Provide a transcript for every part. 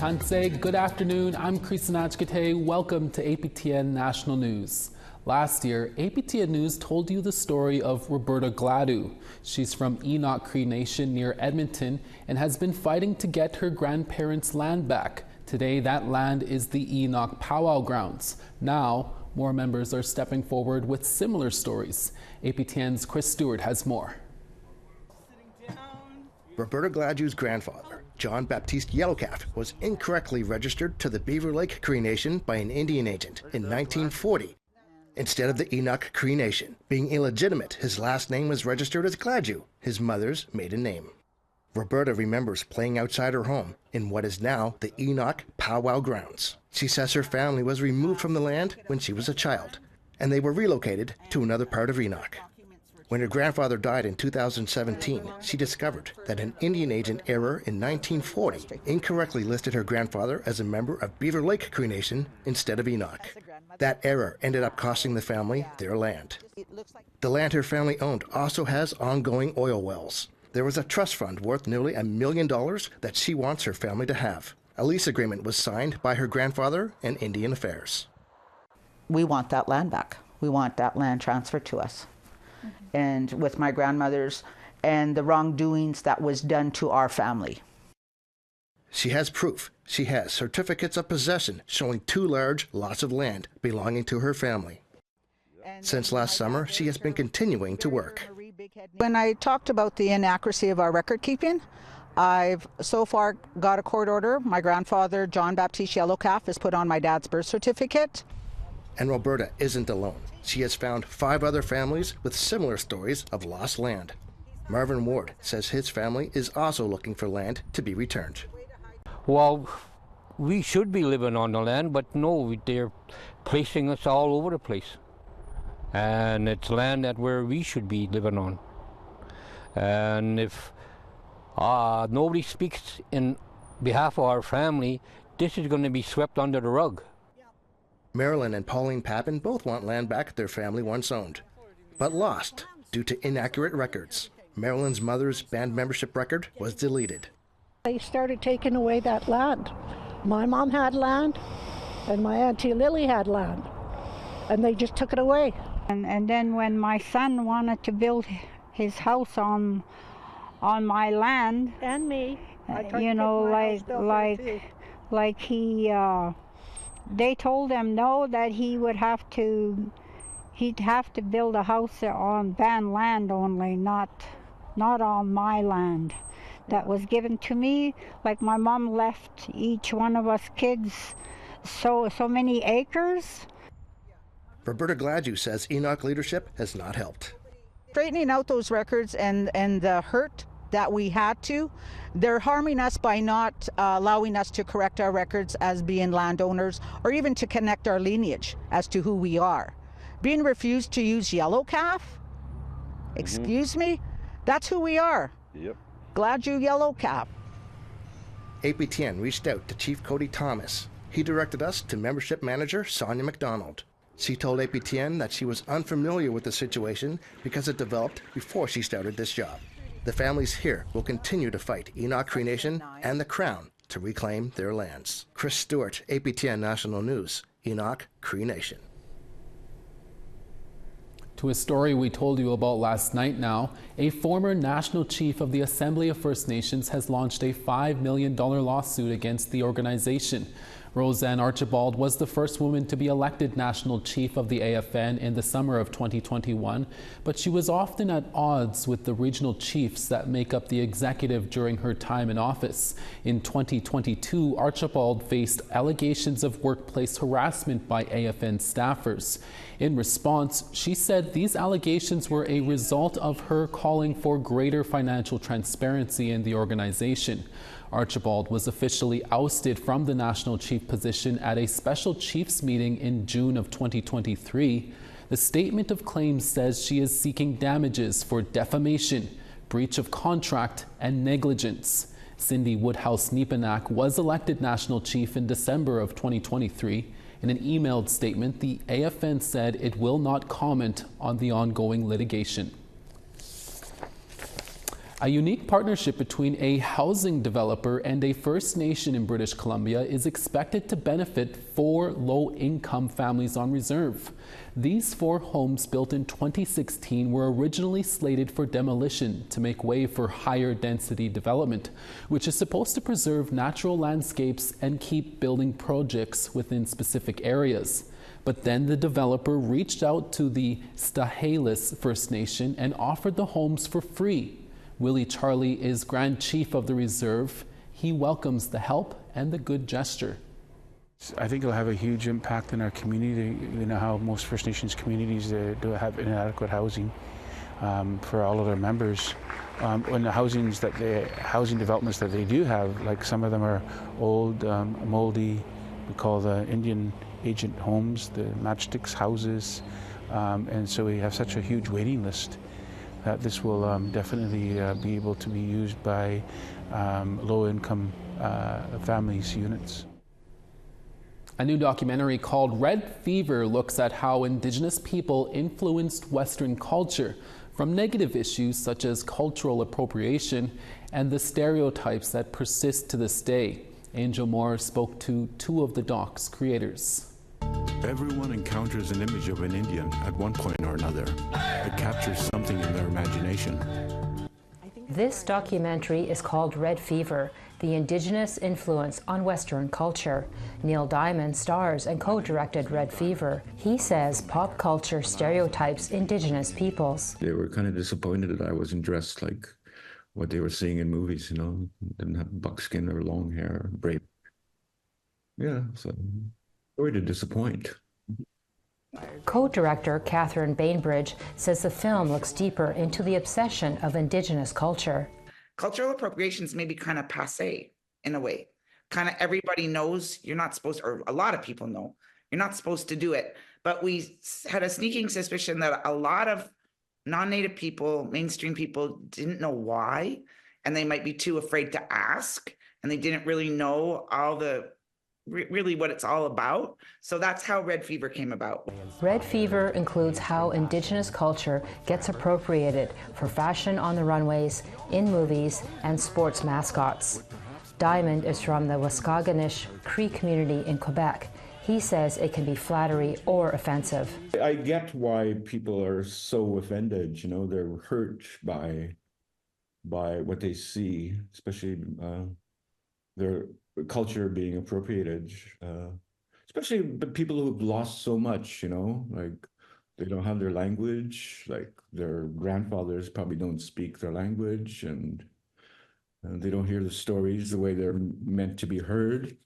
Tanse, good afternoon. I'm Creeson Agecoutay. Welcome to APTN National News. Last year, APTN News told you the story of Roberta Gladue. She's from Enoch Cree Nation near Edmonton and has been fighting to get her grandparents' land back. Today, that land is the Enoch Powwow Grounds. Now, more members are stepping forward with similar stories. APTN's Chris Stewart has more. Roberta Gladue's grandfather, John Baptiste Yellowcalf, was incorrectly registered to the Beaver Lake Cree Nation by an Indian agent in 1940. Instead of the Enoch Cree Nation. Being illegitimate, his last name was registered as Gladue, his mother's maiden name. Roberta remembers playing outside her home in what is now the Enoch Powwow Grounds. She says her family was removed from the land when she was a child, and they were relocated to another part of Enoch. When her grandfather died in 2017, she discovered that an Indian agent error in 1940 incorrectly listed her grandfather as a member of Beaver Lake Cree Nation instead of Enoch. That error ended up costing the family their land. The land her family owned also has ongoing oil wells. There was a trust fund worth nearly $1 million that she wants her family to have. A lease agreement was signed by her grandfather and Indian Affairs. We want that land back. We want that land transferred to us. And with my grandmother's and the wrongdoings that was done to our family. She has proof. She has certificates of possession showing 2 large lots of land belonging to her family. Since last summer, she has been continuing to work. When I talked about the inaccuracy of our record keeping, I've so far got a court order. My grandfather, John Baptiste Yellowcalf, is put on my dad's birth certificate. And Roberta isn't alone. She has found 5 other families with similar stories of lost land. Marvin Ward says his family is also looking for land to be returned. Well, we should be living on the land, but no, they're placing us all over the place. And it's land that where we should be living on. And if nobody speaks in behalf of our family, this is going to be swept under the rug. Marilyn and Pauline Papin both want land back their family once owned, but lost due to inaccurate records. Marilyn's mother's band membership record was deleted. They started taking away that land. My mom had land, and my Auntie Lily had land, and they just took it away. And then when my son wanted to build his house on my land, And me. you know, like he. They told him no, that he'd have to build a house on band land only, not on my land. That was given to me, like my mom left each one of us kids so many acres. Roberta Gladue says Enoch leadership has not helped. Straightening out those records and the hurt that we had to, they're harming us by not allowing us to correct our records as being landowners or even to connect our lineage as to who we are. Being refused to use Yellowcalf, excuse me, that's who we are. Yep. Gladue Yellowcalf. APTN reached out to Chief Cody Thomas. He directed us to Membership Manager Sonia McDonald. She told APTN that she was unfamiliar with the situation because it developed before she started this job. The families here will continue to fight Enoch Cree Nation and the Crown to reclaim their lands. Chris Stewart, APTN National News, Enoch Cree Nation. To a story we told you about last night now, a former national chief of the Assembly of First Nations has launched a $5 million lawsuit against the organization. Roseanne Archibald was the first woman to be elected national chief of the AFN in the summer of 2021, but she was often at odds with the regional chiefs that make up the executive during her time in office. In 2022, Archibald faced allegations of workplace harassment by AFN staffers. In response, she said these allegations were a result of her calling for greater financial transparency in the organization. Archibald was officially ousted from the national chief position at a special chiefs meeting in June of 2023. The statement of claims says she is seeking damages for defamation, breach of contract, and negligence. Cindy Woodhouse-Nepanak was elected national chief in December of 2023. In an emailed statement, the AFN said it will not comment on the ongoing litigation. A unique partnership between a housing developer and a First Nation in British Columbia is expected to benefit 4 low-income families on reserve. These 4 homes built in 2016 were originally slated for demolition to make way for higher density development, which is supposed to preserve natural landscapes and keep building projects within specific areas. But then the developer reached out to the Stahelis First Nation and offered the homes for free. Willie Charlie is Grand Chief of the Reserve. He welcomes the help and the good gesture. I think it'll have a huge impact in our community. You know how most First Nations communities do have inadequate housing for all of their members. And the housing developments that they do have, like some of them are old, moldy, we call the Indian agent homes, the matchsticks houses, and so we have such a huge waiting list that this will definitely be able to be used by low-income families units. A new documentary called Red Fever looks at how Indigenous people influenced Western culture, from negative issues such as cultural appropriation and the stereotypes that persist to this day. Angel Moore spoke to 2 of the doc's creators. Everyone encounters an image of an Indian at one point or another. It captures something in their imagination. This documentary is called Red Fever, the Indigenous Influence on Western Culture. Neil Diamond stars and co-directed Red Fever. He says pop culture stereotypes Indigenous peoples. They were kind of disappointed that I wasn't dressed like what they were seeing in movies, you know, didn't have buckskin or long hair, brave. Yeah, so sorry to disappoint. Co-director Catherine Bainbridge says the film looks deeper into the obsession of Indigenous culture. Cultural appropriations may be kind of passé in a way. Kind of everybody knows you're not supposed, or a lot of people know, you're not supposed to do it. But we had a sneaking suspicion that a lot of non-Native people, mainstream people, didn't know why, and they might be too afraid to ask, and they didn't really know all the really what it's all about. So that's how Red Fever came about. Red Fever includes how Indigenous culture gets appropriated for fashion on the runways, in movies, and sports mascots. Diamond is from the Waskaganish Cree community in Quebec. He says it can be flattery or offensive. I get why people are so offended, you know, they're hurt by what they see, especially their culture being appropriated, especially the people who've lost so much, you know, like they don't have their language, like their grandfathers probably don't speak their language, and they don't hear the stories the way they're meant to be heard.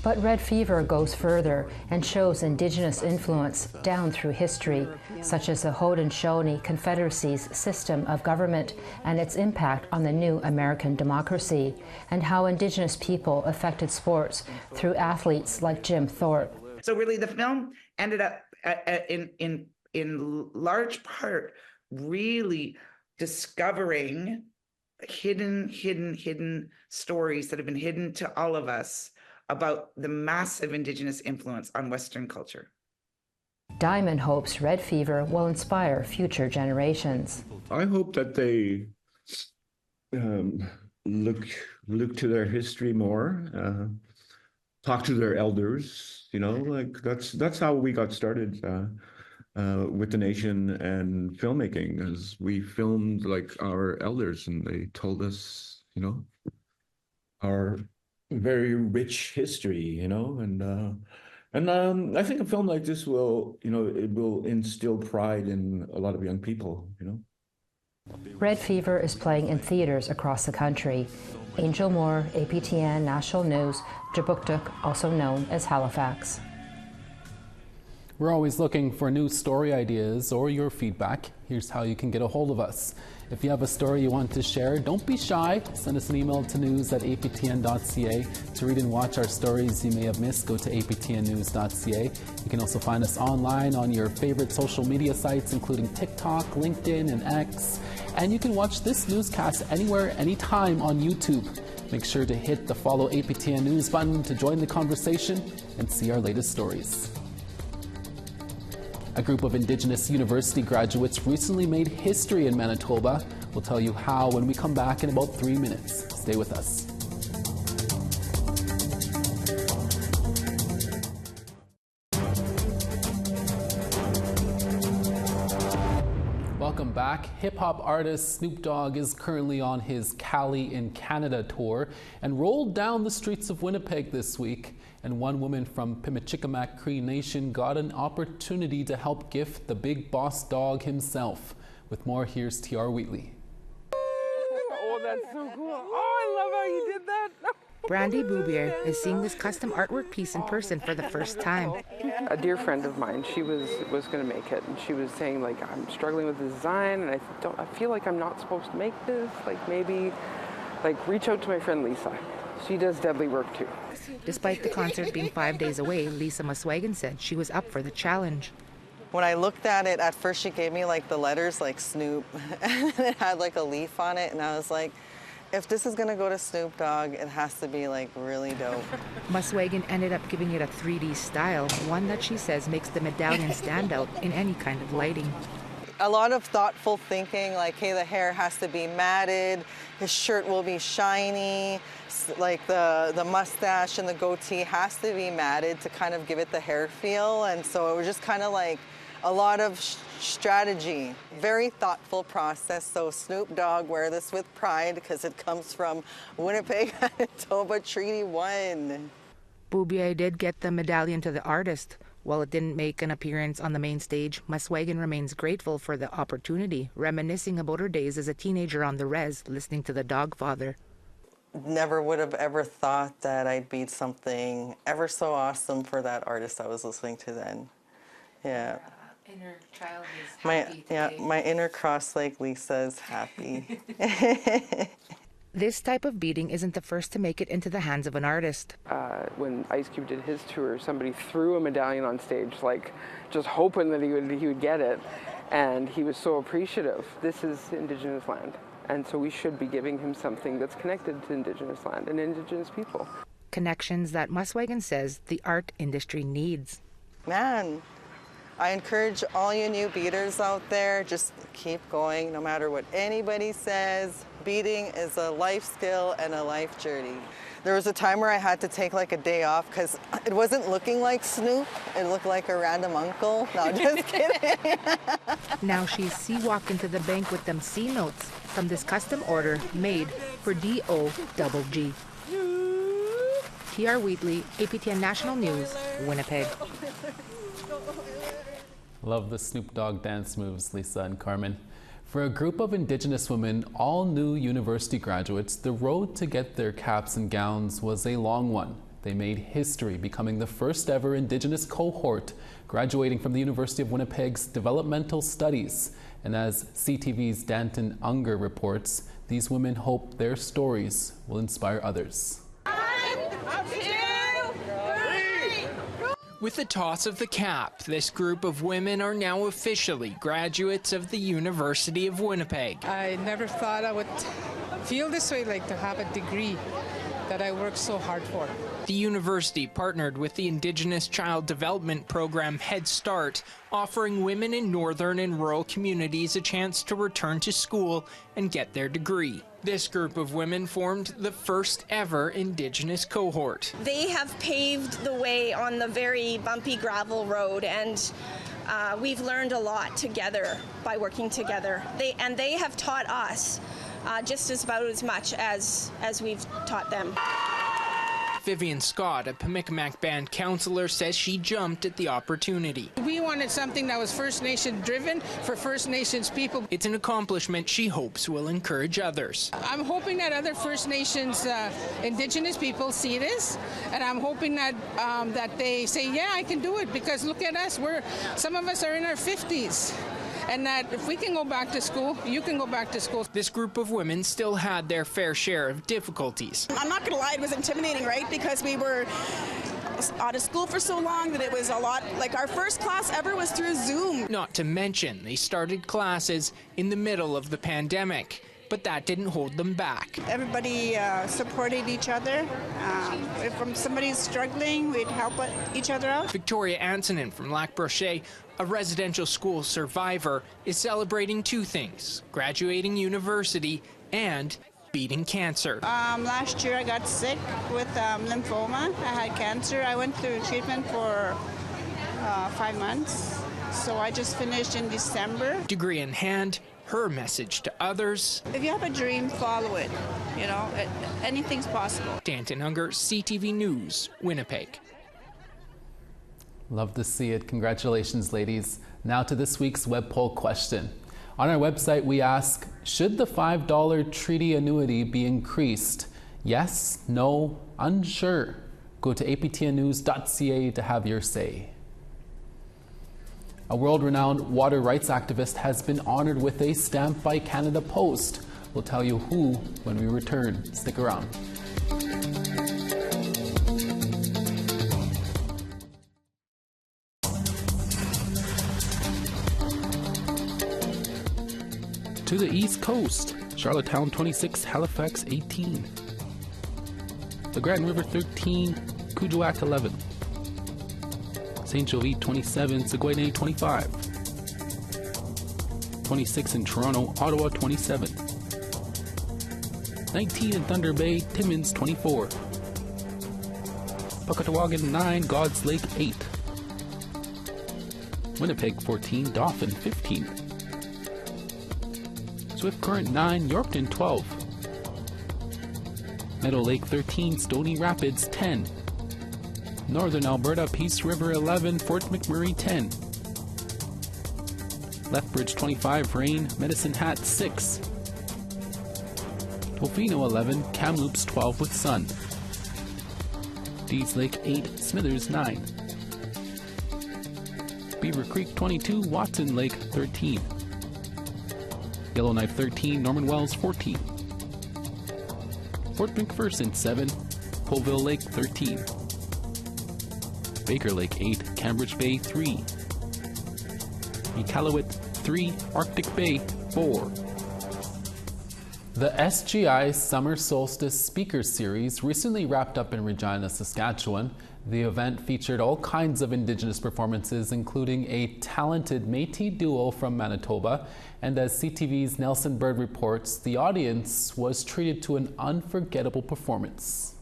But Red Fever goes further and shows Indigenous influence down through history, such as the Haudenosaunee Confederacy's system of government and its impact on the new American democracy, and how Indigenous people affected sports through athletes like Jim Thorpe. So really the film ended up in large part really discovering hidden stories that have been hidden to all of us about the massive Indigenous influence on Western culture. Diamond hopes Red Fever will inspire future generations. I hope that they look to their history more, talk to their elders, you know, like that's how we got started with the nation and filmmaking, as we filmed like our elders and they told us, you know, our very rich history, you know, and I think a film like this will, you know, it will instill pride in a lot of young people, you know. Red Fever is playing in theaters across the country. Angel Moore, APTN National News, Jabuktuk, also known as Halifax. We're always looking for new story ideas or your feedback. Here's how you can get a hold of us. If you have a story you want to share, don't be shy. Send us an email to news@aptn.ca. To read and watch our stories you may have missed, go to aptnnews.ca. You can also find us online on your favorite social media sites, including TikTok, LinkedIn, and X. And you can watch this newscast anywhere, anytime on YouTube. Make sure to hit the follow APTN News button to join the conversation and see our latest stories. A group of Indigenous university graduates recently made history in Manitoba We'll tell you how when we come back in about 3 minutes. Stay with us. Welcome back. Hip-hop artist Snoop Dogg is currently on his Cali in Canada tour and rolled down the streets of Winnipeg this week. And one woman from Enoch Cree Nation got an opportunity to help gift the big boss Dogg himself. With more, here's T.R. Wheatley. Oh, that's so cool. Oh, I love how you did that. Brandy Boubier is seeing this custom artwork piece in person for the first time. A dear friend of mine, she was going to make it, and she was saying, like, I'm struggling with the design, and I feel like I'm not supposed to make this. Like, maybe, like, reach out to my friend Lisa. She does deadly work too. Despite the concert being 5 days away, Lisa Muswagan said she was up for the challenge. When I looked at it, at first she gave me like the letters like Snoop, and it had like a leaf on it, and I was like, if this is gonna go to Snoop Dogg, it has to be like really dope. Muswagan ended up giving it a 3D style, one that she says makes the medallion stand out in any kind of lighting. A lot of thoughtful thinking, like, hey, the hair has to be matted, his shirt will be shiny, like the mustache and the goatee has to be matted to kind of give it the hair feel. And so it was just kind of like a lot of strategy, very thoughtful process. So Snoop Dogg, wear this with pride because it comes from Winnipeg, Manitoba Treaty 1. Boubier did get the medallion to the artist. While it didn't make an appearance on the main stage, Muswagan remains grateful for the opportunity, reminiscing about her days as a teenager on the res, listening to the Dogfather. Never would have ever thought that I'd be something ever so awesome for that artist I was listening to then. Yeah. Inner child is happy. My inner Cross-Lake Lisa is happy. This type of beading isn't the first to make it into the hands of an artist. When Ice Cube did his tour, somebody threw a medallion on stage, like just hoping that he would get it, and he was so appreciative. This is Indigenous land, and so we should be giving him something that's connected to Indigenous land and Indigenous people. Connections that Muswagan says the art industry needs. Man, I encourage all you new beaders out there, just keep going no matter what anybody says. Beading is a life skill and a life journey. There was a time where I had to take like a day off because it wasn't looking like Snoop. It looked like a random uncle. No, just kidding. Now she's sea-walked into the bank with them C notes from this custom order made for D-O-double-G. T.R. Wheatley, APTN National News, Winnipeg. Love the Snoop Dogg dance moves, Lisa and Carmen. For a group of Indigenous women, all new university graduates, the road to get their caps and gowns was a long one. They made history, becoming the first ever Indigenous cohort, graduating from the University of Winnipeg's Developmental Studies. And as CTV's Danton Unger reports, these women hope their stories will inspire others. With the toss of the cap, this group of women are now officially graduates of the University of Winnipeg. I never thought I would feel this way, like to have a degree that I worked so hard for. The university partnered with the Indigenous Child Development Program Head Start, offering women in northern and rural communities a chance to return to school and get their degree. This group of women formed the first ever Indigenous cohort. They have paved the way on the very bumpy gravel road, and we've learned a lot together by working together. They have taught us just about as much as we've taught them. Vivian Scott, a Pemmican band counselor, says she jumped at the opportunity. We wanted something that was First Nation driven for First Nations people. It's an accomplishment she hopes will encourage others. I'm hoping that other First Nations Indigenous people see this, and I'm hoping that that they say, yeah, I can do it, because look at us, some of us are in our 50s. And that if we can go back to school, you can go back to school. This group of women still had their fair share of difficulties. I'm not going to lie, it was intimidating, right? Because we were out of school for so long that it was a lot. Like our first class ever was through Zoom. Not to mention, they started classes in the middle of the pandemic. But that didn't hold them back. Everybody supported each other. If somebody's struggling, we'd help each other out. Victoria Antonin from Lac Brochet a residential school survivor, is celebrating two things: graduating university and beating cancer. Last year I got sick with lymphoma. I had cancer. I went through treatment for 5 months. So I just finished in December. Degree in hand, her message to others: if you have a dream, follow it. You know, anything's possible. Danton Unger, CTV News, Winnipeg. Love to see it. Congratulations, ladies. Now to this week's web poll question. On our website, we ask, should the $5 treaty annuity be increased? Yes, no, unsure. Go to aptnnews.ca to have your say. A world-renowned water rights activist has been honored with a stamp by Canada Post. We'll tell you who when we return. Stick around. To the East Coast, Charlottetown 26, Halifax 18. The Grand River 13, Kuujjuaq 11. St. Jovite 27, Saguenay 25. 26 in Toronto, Ottawa 27. 19 in Thunder Bay, Timmins 24. Puckatawagan 9, God's Lake 8. Winnipeg 14, Dauphin 15. Swift Current 9, Yorkton 12. Meadow Lake 13, Stony Rapids 10. Northern Alberta, Peace River 11, Fort McMurray 10. Lethbridge 25, rain, Medicine Hat 6. Tofino 11, Kamloops 12 with sun. Dees Lake 8, Smithers 9. Beaver Creek 22, Watson Lake 13. Yellowknife 13, Norman Wells 14. Fort McPherson 7, Colville Lake 13. Baker Lake 8, Cambridge Bay 3. Iqaluit 3, Arctic Bay 4. The SGI Summer Solstice Speaker Series recently wrapped up in Regina, Saskatchewan. The event featured all kinds of Indigenous performances, including a talented Métis duo from Manitoba. And as CTV's Nelson Bird reports, the audience was treated to an unforgettable performance.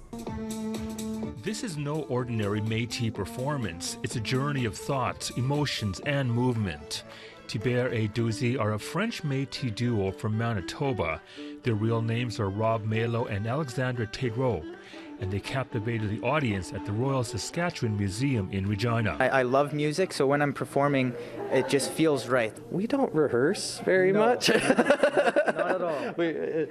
This is no ordinary Métis performance. It's a journey of thoughts, emotions, and movement. Tibert et Douzy are a French Métis duo from Manitoba. Their real names are Rob Malo and Alexandra Thérault, and they captivated the audience at the Royal Saskatchewan Museum in Regina. I love music, so when I'm performing, it just feels right. We don't rehearse very much. Not at all.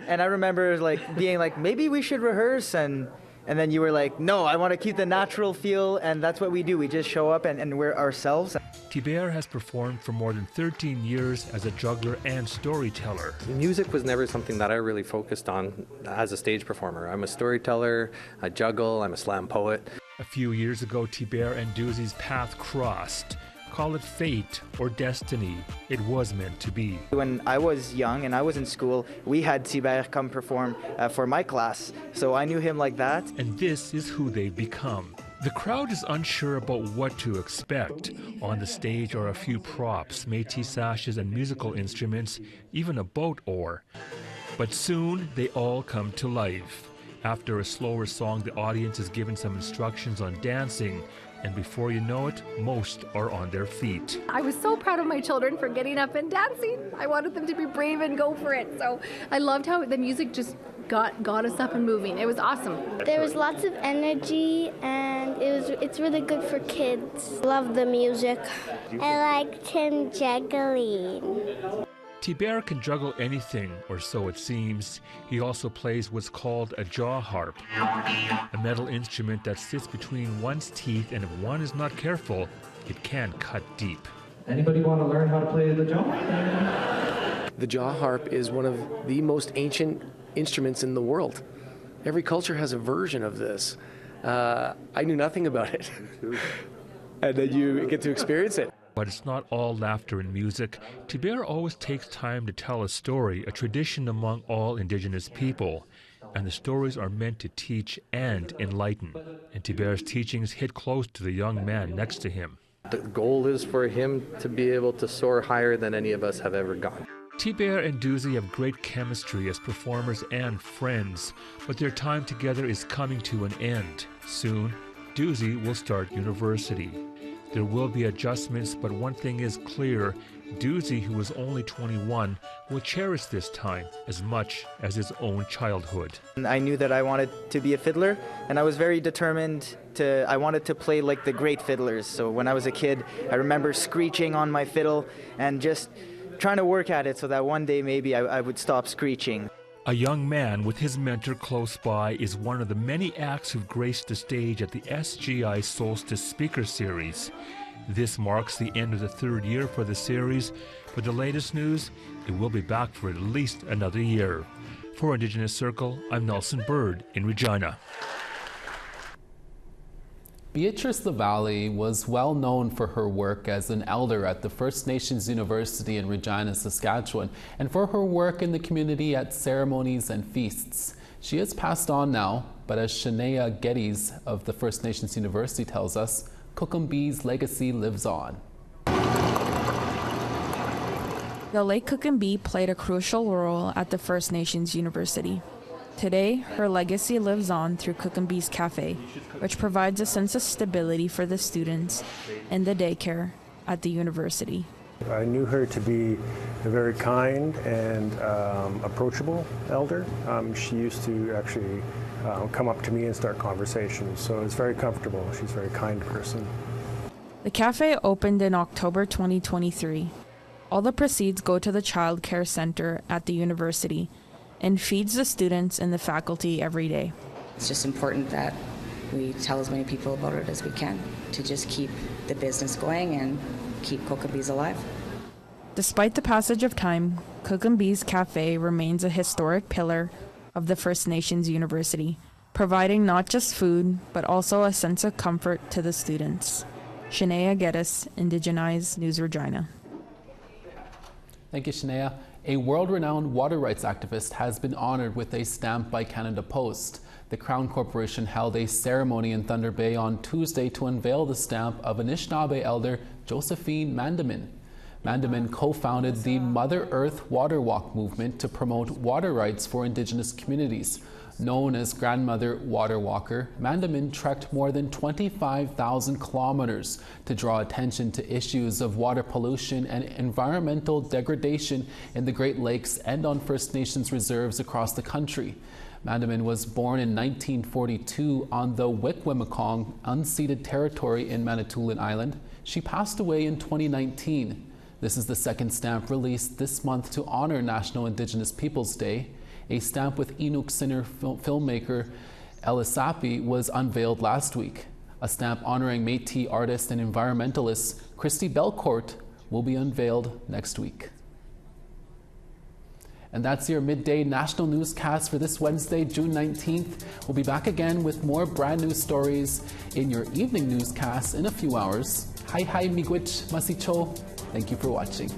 And I remember being like, maybe we should rehearse, and then you were like, no, I want to keep the natural feel, and that's what we do. We just show up and we're ourselves. Tibert has performed for more than 13 years as a juggler and storyteller. Music was never something that I really focused on as a stage performer. I'm a storyteller, I juggle, I'm a slam poet. A few years ago, Tibert and Douzy's path crossed. Call it fate or destiny. It was meant to be. When I was young and I was in school, we had Tibert come perform for my class, so I knew him like that. And this is who they've become. The crowd is unsure about what to expect. On the stage are a few props, Métis sashes and musical instruments, even a boat oar. But soon they all come to life. After a slower song, the audience is given some instructions on dancing, and before you know it, most are on their feet. I was so proud of my children for getting up and dancing. I wanted them to be brave and go for it. So I loved how the music just got us up and moving. It was awesome. There was lots of energy, and it's really good for kids. Love the music. I liked him juggling. Tibert can juggle anything, or so it seems. He also plays what's called a jaw harp, a metal instrument that sits between one's teeth, and if one is not careful, it can cut deep. Anybody want to learn how to play the jaw? The jaw harp is one of the most ancient instruments in the world. Every culture has a version of this. I knew nothing about it. And then you get to experience it. But it's not all laughter and music. Tibert always takes time to tell a story, a tradition among all Indigenous people. And the stories are meant to teach and enlighten. And Tibert's teachings hit close to the young man next to him. the goal is for him to be able to soar higher than any of us have ever gone. T-Bear and Doozy have great chemistry as performers and friends, but their time together is coming to an end. Soon, Doozy will start university. There will be adjustments, but one thing is clear. Doozy, who is only 21, will cherish this time as much as his own childhood. I knew that I wanted to be a fiddler, and I was very determined I wanted to play like the great fiddlers. So when I was a kid, I remember screeching on my fiddle and just trying to work at it so that one day maybe I would stop screeching. A young man with his mentor close by is one of the many acts who've graced the stage at the SGI Solstice Speaker Series. This marks the end of the third year for the series, but the latest news, it will be back for at least another year. For Indigenous Circle, I'm Nelson Bird in Regina. Beatrice LaValle was well known for her work as an elder at the First Nations University in Regina, Saskatchewan, and for her work in the community at ceremonies and feasts. She has passed on now, but as Shania Geddes of the First Nations University tells us, Cook'embee's legacy lives on. The late Cook'embee played a crucial role at the First Nations University. Today, her legacy lives on through Cook'embee's Cafe, which provides a sense of stability for the students in the daycare at the university. I knew her to be a very kind and approachable elder. She used to actually come up to me and start conversations, so it's very comfortable. She's a very kind person. The cafe opened in October 2023. All the proceeds go to the Child Care Center at the university and feeds the students and the faculty every day. It's just important that we tell as many people about it as we can to just keep the business going and keep Cook'embee's alive. Despite the passage of time, Cook'embee's Cafe remains a historic pillar of the First Nations University, providing not just food, but also a sense of comfort to the students. Shania Geddes, Indigenize News Regina. Thank you, Shania. A world-renowned water rights activist has been honored with a stamp by Canada Post. The Crown Corporation held a ceremony in Thunder Bay on Tuesday to unveil the stamp of Anishinaabe elder Josephine Mandamin. Mandamin co-founded the Mother Earth Water Walk movement to promote water rights for Indigenous communities. Known as Grandmother Water Walker, Mandamin trekked more than 25,000 kilometers to draw attention to issues of water pollution and environmental degradation in the Great Lakes and on First Nations reserves across the country. Mandamin was born in 1942 on the Wickwimacong unceded territory in Manitoulin Island. She passed away in 2019. This is the second stamp released this month to honor National Indigenous Peoples Day. A stamp with Enoch Sinner filmmaker Elisapi was unveiled last week. A stamp honoring Métis artist and environmentalist Christy Belcourt will be unveiled next week. And that's your midday national newscast for this Wednesday, June 19th. We'll be back again with more brand new stories in your evening newscast in a few hours. Hi, miigwech, masicho. Thank you for watching.